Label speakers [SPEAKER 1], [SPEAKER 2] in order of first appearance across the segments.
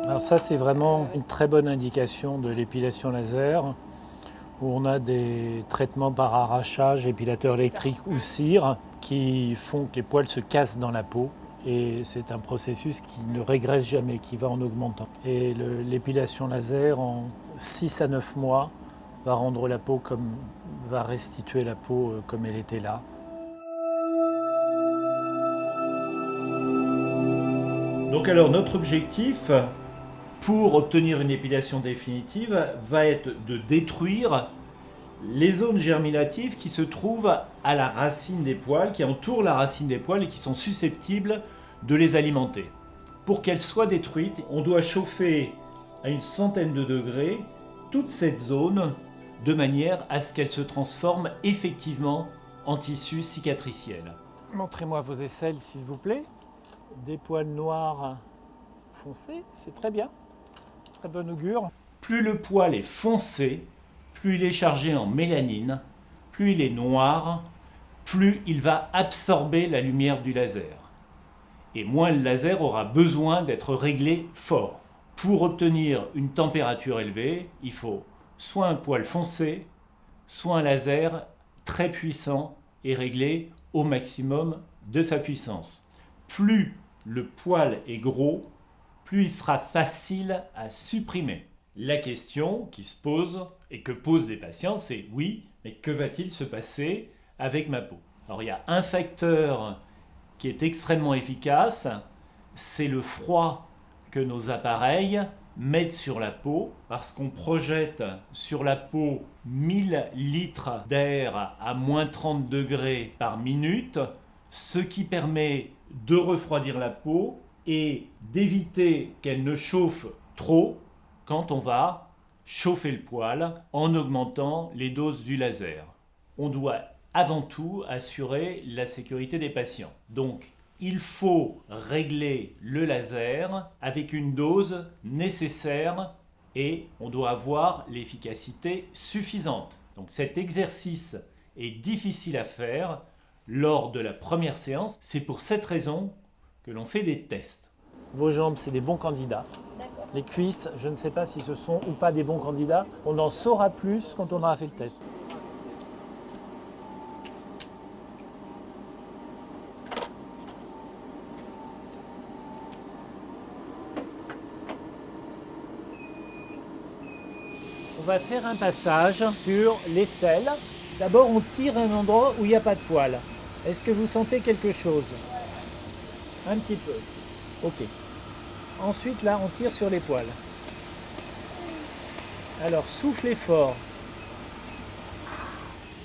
[SPEAKER 1] Alors ça, c'est vraiment une très bonne indication de l'épilation laser, où on a des traitements par arrachage, épilateur électrique ou cire, qui font que les poils se cassent dans la peau. Et c'est un processus qui ne régresse jamais, qui va en augmentant. Et l'épilation laser, en 6 à 9 mois, va rendre la peau va restituer la peau comme elle était là. Donc alors notre objectif pour obtenir une épilation définitive va être de détruire les zones germinatives qui se trouvent à la racine des poils, qui entourent la racine des poils et qui sont susceptibles de les alimenter. Pour qu'elles soient détruites, on doit chauffer à une centaine de degrés toute cette zone de manière à ce qu'elle se transforme effectivement en tissu cicatriciel. Montrez-moi vos aisselles s'il vous plaît. Des poils noirs foncés, c'est très bien. Très bon augure. Plus le poil est foncé, plus il est chargé en mélanine, plus il est noir, plus il va absorber la lumière du laser. Et moins le laser aura besoin d'être réglé fort. Pour obtenir une température élevée, il faut soit un poil foncé, soit un laser très puissant et réglé au maximum de sa puissance. Plus le poil est gros, plus il sera facile à supprimer. La question qui se pose et que posent les patients, c'est oui, mais que va-t-il se passer avec ma peau? Alors il y a un facteur qui est extrêmement efficace, c'est le froid que nos appareils mettent sur la peau, parce qu'on projette sur la peau 1000 litres d'air à moins 30 degrés par minute, ce qui permet de refroidir la peau et d'éviter qu'elle ne chauffe trop quand on va chauffer le poil en augmentant les doses du laser. On doit avant tout assurer la sécurité des patients. Donc, il faut régler le laser avec une dose nécessaire et on doit avoir l'efficacité suffisante. Donc cet exercice est difficile à faire lors de la première séance. C'est pour cette raison que l'on fait des tests. Vos jambes, c'est des bons candidats.
[SPEAKER 2] D'accord.
[SPEAKER 1] Les cuisses, je ne sais pas si ce sont ou pas des bons candidats. On en saura plus quand on aura fait le test. On va faire un passage sur l'aisselle. D'abord, on tire un endroit où il n'y a pas de poils. Est-ce que vous sentez quelque chose? Un petit peu. Ok. Ensuite, là, on tire sur les poils. Alors, soufflez fort.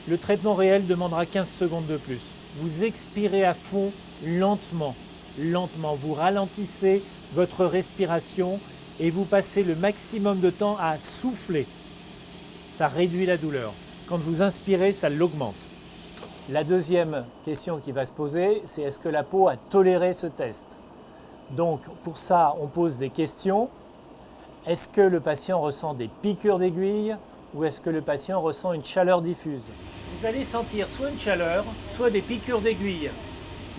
[SPEAKER 1] Le traitement réel demandera 15 secondes de plus. Vous expirez à fond, lentement. Lentement. Vous ralentissez votre respiration et vous passez le maximum de temps à souffler. Ça réduit la douleur. Quand vous inspirez, ça l'augmente. La deuxième question qui va se poser, c'est est-ce que la peau a toléré ce test? Donc pour ça, on pose des questions. Est-ce que le patient ressent des piqûres d'aiguille ou est-ce que le patient ressent une chaleur diffuse? Vous allez sentir soit une chaleur, soit des piqûres d'aiguille.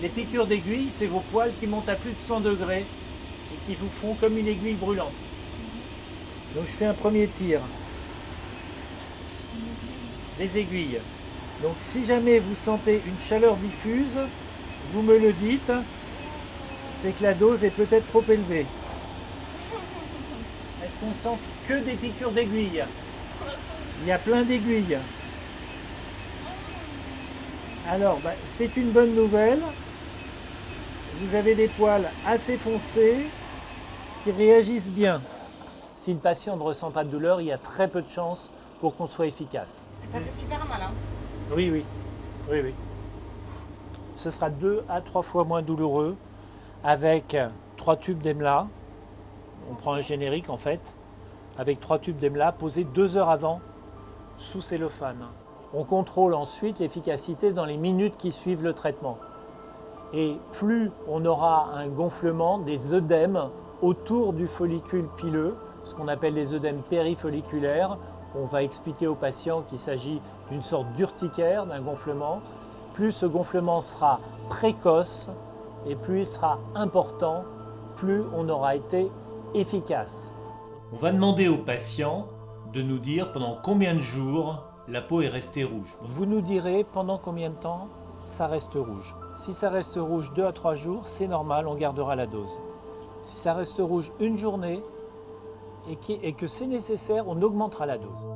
[SPEAKER 1] Les piqûres d'aiguille, c'est vos poils qui montent à plus de 100 degrés et qui vous font comme une aiguille brûlante. Donc je fais un premier tir. Les aiguilles. Donc si jamais vous sentez une chaleur diffuse, vous me le dites, c'est que la dose est peut-être trop élevée. Est-ce qu'on sent que des piqûres d'aiguilles? Il y a plein d'aiguilles. Alors, c'est une bonne nouvelle. Vous avez des poils assez foncés qui réagissent bien. Si le patient ne ressent pas de douleur, il y a très peu de chances pour qu'on soit efficace.
[SPEAKER 2] Ça fait super mal, hein?
[SPEAKER 1] Oui. Ce sera 2 à 3 fois moins douloureux avec 3 tubes d'EMLA. On prend un générique en fait, avec 3 tubes d'EMLA posés 2 heures avant sous cellophane. On contrôle ensuite l'efficacité dans les minutes qui suivent le traitement. Et plus on aura un gonflement, des œdèmes autour du follicule pileux, ce qu'on appelle les œdèmes périfolliculaires, on va expliquer au patient qu'il s'agit d'une sorte d'urticaire, d'un gonflement. Plus ce gonflement sera précoce et plus il sera important, plus on aura été
[SPEAKER 2] efficace.
[SPEAKER 1] On va demander au patient de nous dire pendant combien de jours la peau est restée rouge.
[SPEAKER 2] Vous nous direz pendant combien de temps ça reste rouge. Si ça reste rouge 2 à 3 jours, c'est normal, on gardera la dose. Si ça reste rouge une journée et que c'est nécessaire, on augmentera la dose.